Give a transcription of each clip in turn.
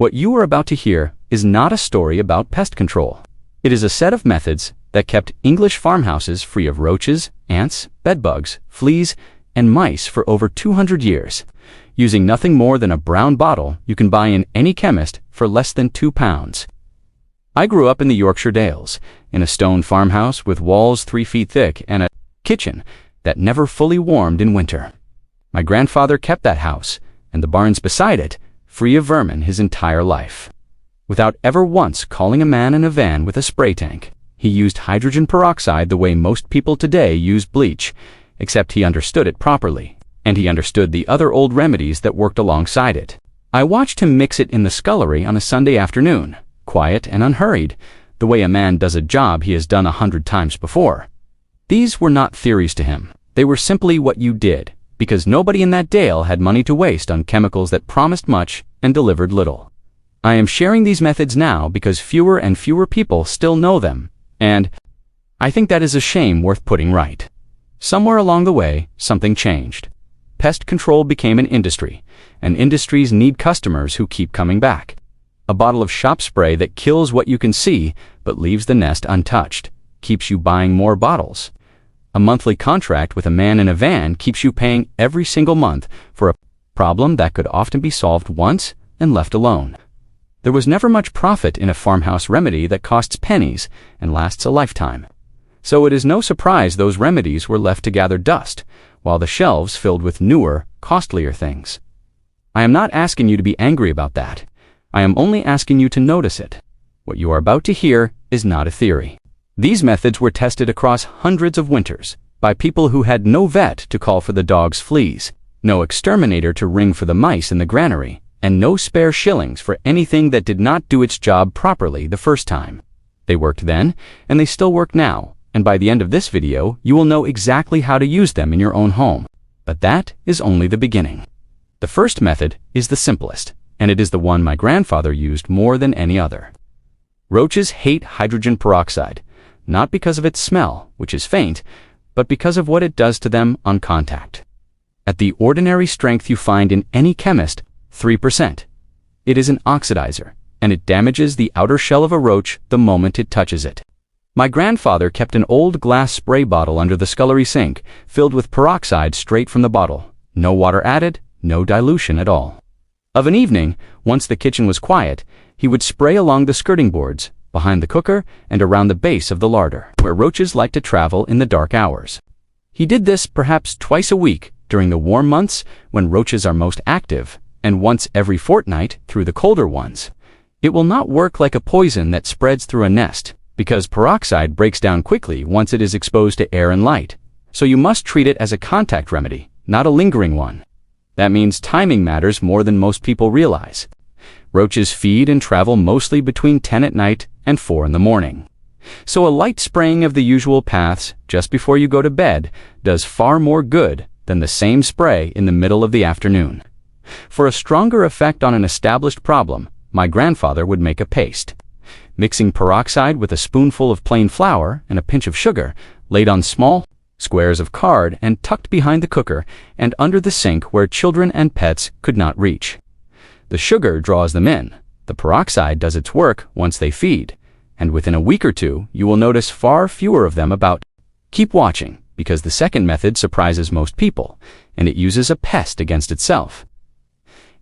What you are about to hear is not a story about pest control. It is a set of methods that kept English farmhouses free of roaches, ants, bedbugs, fleas, and mice for over 200 years, using nothing more than a brown bottle you can buy in any chemist for less than £2. I grew up in the Yorkshire Dales, in a stone farmhouse with walls 3 feet thick and a kitchen that never fully warmed in winter. My grandfather kept that house, and the barns beside it, free of vermin his entire life. Without ever once calling a man in a van with a spray tank, he used hydrogen peroxide the way most people today use bleach, except he understood it properly, and he understood the other old remedies that worked alongside it. I watched him mix it in the scullery on a Sunday afternoon, quiet and unhurried, the way a man does a job he has done 100 times before. These were not theories to him. They were simply what you did, because nobody in that dale had money to waste on chemicals that promised much and delivered little. I am sharing these methods now because fewer and fewer people still know them, and I think that is a shame worth putting right. Somewhere along the way, something changed. Pest control became an industry, and industries need customers who keep coming back. A bottle of shop spray that kills what you can see but leaves the nest untouched keeps you buying more bottles. A monthly contract with a man in a van keeps you paying every single month for a problem that could often be solved once and left alone. There was never much profit in a farmhouse remedy that costs pennies and lasts a lifetime. So it is no surprise those remedies were left to gather dust, while the shelves filled with newer, costlier things. I am not asking you to be angry about that. I am only asking you to notice it. What you are about to hear is not a theory. These methods were tested across hundreds of winters by people who had no vet to call for the dog's fleas, no exterminator to ring for the mice in the granary, and no spare shillings for anything that did not do its job properly the first time. They worked then, and they still work now, and by the end of this video, you will know exactly how to use them in your own home. But that is only the beginning. The first method is the simplest, and it is the one my grandfather used more than any other. Roaches hate hydrogen peroxide, not because of its smell, which is faint, but because of what it does to them on contact. At the ordinary strength you find in any chemist, 3%. It is an oxidizer, and it damages the outer shell of a roach the moment it touches it. My grandfather kept an old glass spray bottle under the scullery sink, filled with peroxide straight from the bottle. No water added, no dilution at all. Of an evening, once the kitchen was quiet, he would spray along the skirting boards, behind the cooker, and around the base of the larder, where roaches like to travel in the dark hours. He did this perhaps twice a week during the warm months when roaches are most active, and once every fortnight through the colder ones. It will not work like a poison that spreads through a nest, because peroxide breaks down quickly once it is exposed to air and light, so you must treat it as a contact remedy, not a lingering one. That means timing matters more than most people realize. Roaches feed and travel mostly between 10 at night and 4 in the morning. So a light spraying of the usual paths just before you go to bed does far more good than the same spray in the middle of the afternoon. For a stronger effect on an established problem, my grandfather would make a paste. Mixing peroxide with a spoonful of plain flour and a pinch of sugar, laid on small squares of card and tucked behind the cooker and under the sink where children and pets could not reach. The sugar draws them in. The peroxide does its work once they feed, and within a week or two you will notice far fewer of them about. Keep watching, because the second method surprises most people, and it uses a pest against itself.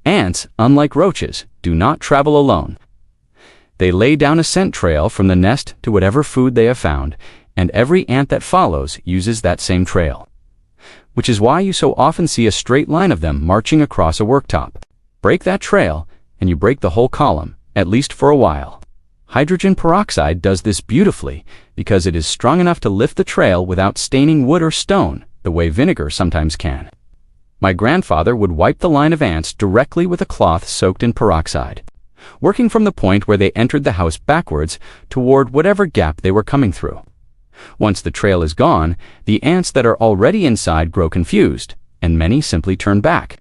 Ants, unlike roaches, do not travel alone. They lay down a scent trail from the nest to whatever food they have found, and every ant that follows uses that same trail. Which is why you so often see a straight line of them marching across a worktop. Break that trail, and you break the whole column, at least for a while. Hydrogen peroxide does this beautifully because it is strong enough to lift the trail without staining wood or stone, the way vinegar sometimes can. My grandfather would wipe the line of ants directly with a cloth soaked in peroxide, working from the point where they entered the house backwards toward whatever gap they were coming through. Once the trail is gone, the ants that are already inside grow confused, and many simply turn back.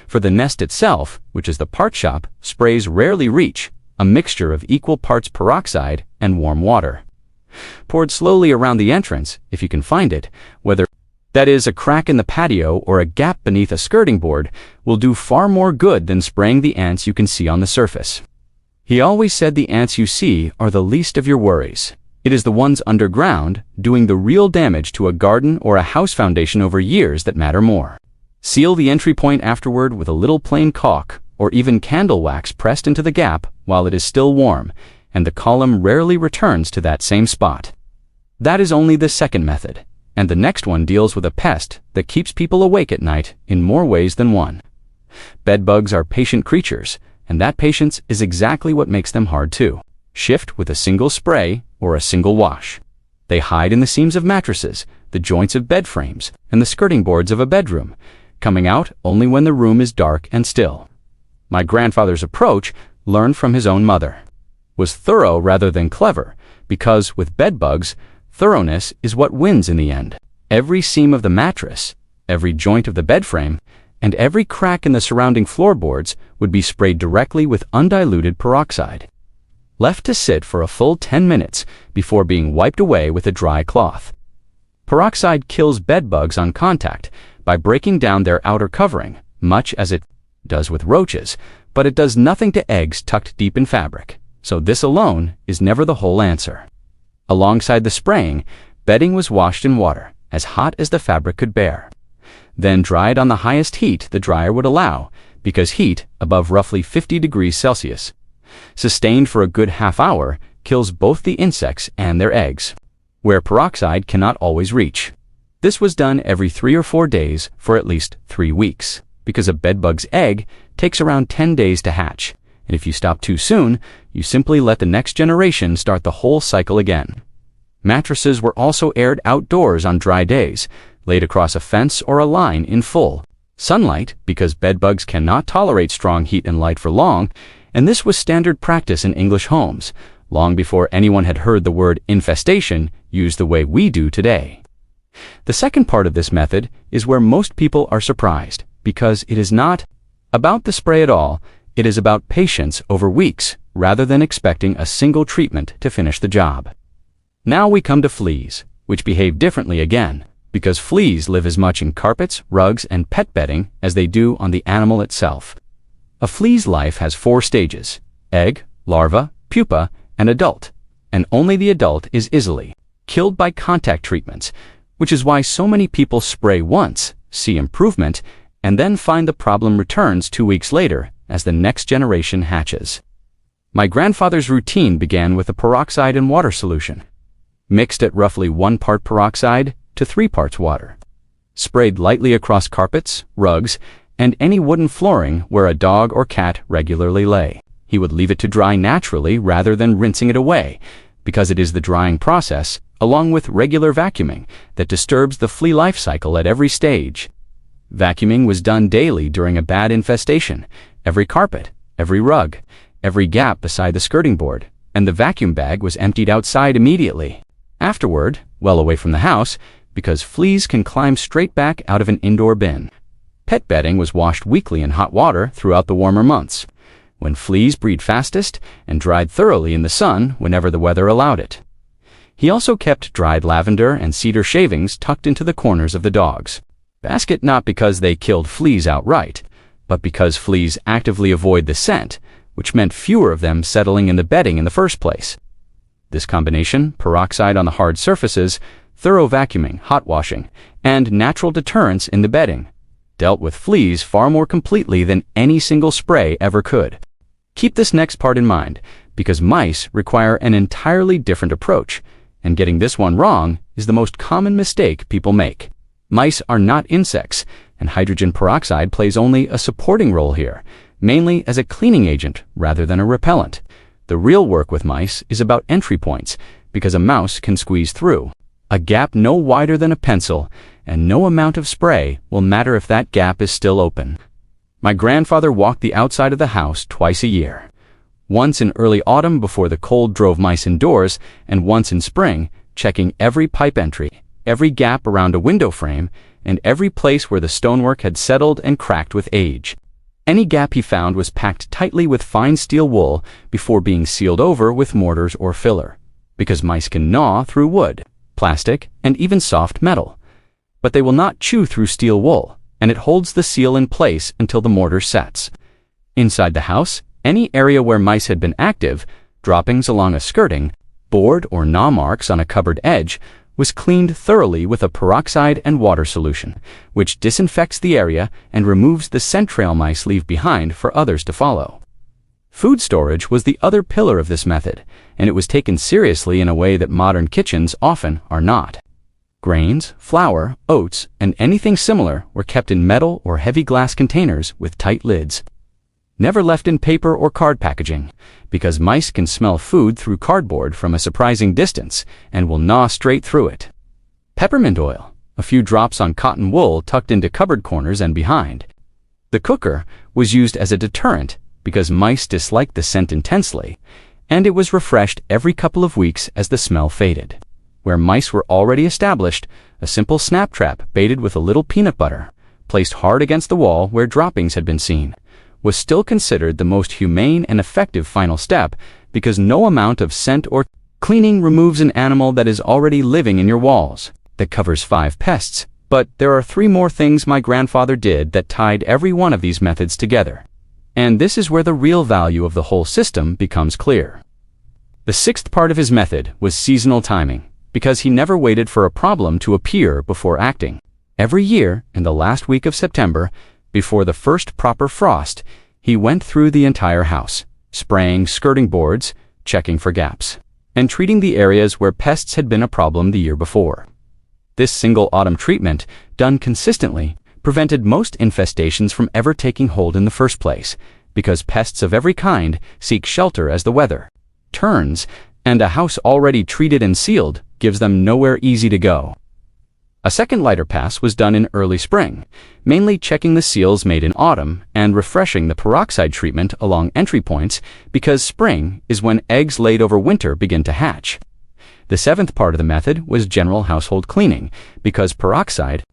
For the nest itself, which is the part shop, sprays rarely reach, a mixture of equal parts peroxide and warm water. Poured slowly around the entrance, if you can find it, whether that is a crack in the patio or a gap beneath a skirting board, will do far more good than spraying the ants you can see on the surface. He always said the ants you see are the least of your worries. It is the ones underground, doing the real damage to a garden or a house foundation over years that matter more. Seal the entry point afterward with a little plain caulk, or even candle wax pressed into the gap while it is still warm, and the column rarely returns to that same spot. That is only the second method, and the next one deals with a pest that keeps people awake at night in more ways than one. Bedbugs are patient creatures, and that patience is exactly what makes them hard to shift with a single spray or a single wash. They hide in the seams of mattresses, the joints of bed frames, and the skirting boards of a bedroom, coming out only when the room is dark and still. My grandfather's approach, learned from his own mother, was thorough rather than clever, because with bedbugs, thoroughness is what wins in the end. Every seam of the mattress, every joint of the bed frame, and every crack in the surrounding floorboards would be sprayed directly with undiluted peroxide, left to sit for a full 10 minutes before being wiped away with a dry cloth. Peroxide kills bedbugs on contact by breaking down their outer covering, much as it does with roaches, but it does nothing to eggs tucked deep in fabric, so this alone is never the whole answer. Alongside the spraying, bedding was washed in water, as hot as the fabric could bear, then dried on the highest heat the dryer would allow, because heat above roughly 50 degrees Celsius, sustained for a good half hour, kills both the insects and their eggs, where peroxide cannot always reach. This was done every 3 or 4 days for at least 3 weeks, because a bedbug's egg takes around 10 days to hatch, and if you stop too soon, you simply let the next generation start the whole cycle again. Mattresses were also aired outdoors on dry days, laid across a fence or a line in full sunlight, because bedbugs cannot tolerate strong heat and light for long, and this was standard practice in English homes, long before anyone had heard the word infestation used the way we do today. The second part of this method is where most people are surprised, because it is not about the spray at all, it is about patience over weeks, rather than expecting a single treatment to finish the job. Now we come to fleas, which behave differently again, because fleas live as much in carpets, rugs, and pet bedding as they do on the animal itself. A flea's life has 4 stages: egg, larva, pupa, and adult, and only the adult is easily killed by contact treatments, which is why so many people spray once, see improvement, and then find the problem returns 2 weeks later as the next generation hatches. My grandfather's routine began with a peroxide and water solution, mixed at roughly 1 part peroxide to 3 parts water, sprayed lightly across carpets, rugs, and any wooden flooring where a dog or cat regularly lay. He would leave it to dry naturally rather than rinsing it away, because it is the drying process, along with regular vacuuming, that disturbs the flea life cycle at every stage. Vacuuming was done daily during a bad infestation, every carpet, every rug, every gap beside the skirting board, and the vacuum bag was emptied outside immediately. Afterward, well away from the house, because fleas can climb straight back out of an indoor bin. Pet bedding was washed weekly in hot water throughout the warmer months, when fleas breed fastest, and dried thoroughly in the sun whenever the weather allowed it. He also kept dried lavender and cedar shavings tucked into the corners of the dog's basket, not because they killed fleas outright, but because fleas actively avoid the scent, which meant fewer of them settling in the bedding in the first place. This combination, peroxide on the hard surfaces, thorough vacuuming, hot washing, and natural deterrence in the bedding, dealt with fleas far more completely than any single spray ever could. Keep this next part in mind, because mice require an entirely different approach, and getting this one wrong is the most common mistake people make. Mice are not insects, and hydrogen peroxide plays only a supporting role here, mainly as a cleaning agent rather than a repellent. The real work with mice is about entry points, because a mouse can squeeze through a gap no wider than a pencil, and no amount of spray will matter if that gap is still open. My grandfather walked the outside of the house twice a year, once in early autumn before the cold drove mice indoors, and once in spring, checking every pipe entry, every gap around a window frame, and every place where the stonework had settled and cracked with age. Any gap he found was packed tightly with fine steel wool before being sealed over with mortars or filler, because mice can gnaw through wood, plastic, and even soft metal, but they will not chew through steel wool, and it holds the seal in place until the mortar sets. Inside the house, Any area where mice had been active, droppings along a skirting, board or gnaw marks on a cupboard edge, was cleaned thoroughly with a peroxide and water solution, which disinfects the area and removes the scent trail mice leave behind for others to follow. Food storage was the other pillar of this method, and it was taken seriously in a way that modern kitchens often are not. Grains, flour, oats, and anything similar were kept in metal or heavy glass containers with tight lids. Never left in paper or card packaging, because mice can smell food through cardboard from a surprising distance and will gnaw straight through it. Peppermint oil, a few drops on cotton wool tucked into cupboard corners and behind. The cooker was used as a deterrent because mice disliked the scent intensely, and it was refreshed every couple of weeks as the smell faded. Where mice were already established, a simple snap trap baited with a little peanut butter, placed hard against the wall where droppings had been seen, was still considered the most humane and effective final step because no amount of scent or cleaning removes an animal that is already living in your walls. That covers 5 pests, but there are 3 more things my grandfather did that tied every one of these methods together. And this is where the real value of the whole system becomes clear. The 6th part of his method was seasonal timing, because he never waited for a problem to appear before acting. Every year, in the last week of September, before the first proper frost, he went through the entire house, spraying skirting boards, checking for gaps, and treating the areas where pests had been a problem the year before. This single autumn treatment, done consistently, prevented most infestations from ever taking hold in the first place, because pests of every kind seek shelter as the weather turns, and a house already treated and sealed gives them nowhere easy to go. A second lighter pass was done in early spring, mainly checking the seals made in autumn and refreshing the peroxide treatment along entry points because spring is when eggs laid over winter begin to hatch. The 7th part of the method was general household cleaning, because peroxide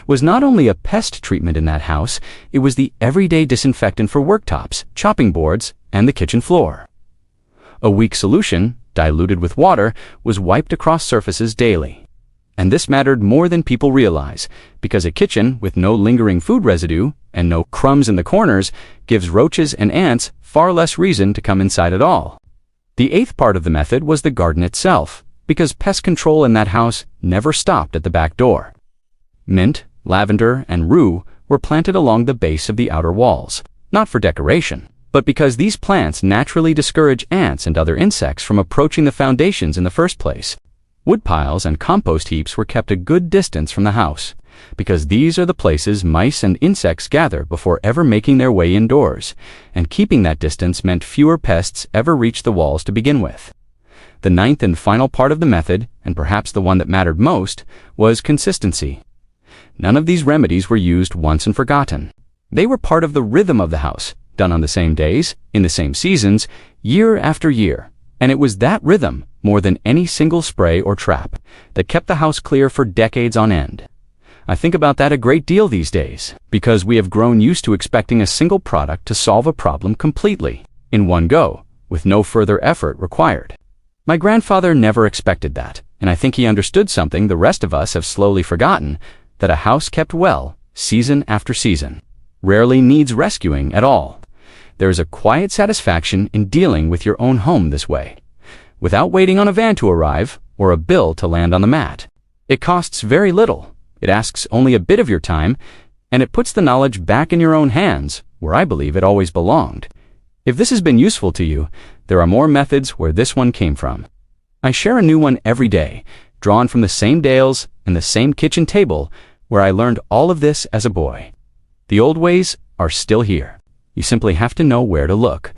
was not only a pest treatment in that house, it was the everyday disinfectant for worktops, chopping boards, and the kitchen floor. A weak solution, diluted with water, was wiped across surfaces daily. And this mattered more than people realize, because a kitchen with no lingering food residue and no crumbs in the corners gives roaches and ants far less reason to come inside at all. The 8th part of the method was the garden itself, because pest control in that house never stopped at the back door. Mint, lavender, and rue were planted along the base of the outer walls, not for decoration, but because these plants naturally discourage ants and other insects from approaching the foundations in the first place. Woodpiles and compost heaps were kept a good distance from the house, because these are the places mice and insects gather before ever making their way indoors, and keeping that distance meant fewer pests ever reached the walls to begin with. The 9th and final part of the method, and perhaps the one that mattered most, was consistency. None of these remedies were used once and forgotten. They were part of the rhythm of the house, done on the same days, in the same seasons, year after year. And it was that rhythm, more than any single spray or trap, that kept the house clear for decades on end. I think about that a great deal these days, because we have grown used to expecting a single product to solve a problem completely, in one go, with no further effort required. My grandfather never expected that, and I think he understood something the rest of us have slowly forgotten, that a house kept well, season after season, rarely needs rescuing at all. There is a quiet satisfaction in dealing with your own home this way, without waiting on a van to arrive or a bill to land on the mat. It costs very little, it asks only a bit of your time, and it puts the knowledge back in your own hands, where I believe it always belonged. If this has been useful to you, there are more methods where this one came from. I share a new one every day, drawn from the same dales and the same kitchen table where I learned all of this as a boy. The old ways are still here. You simply have to know where to look.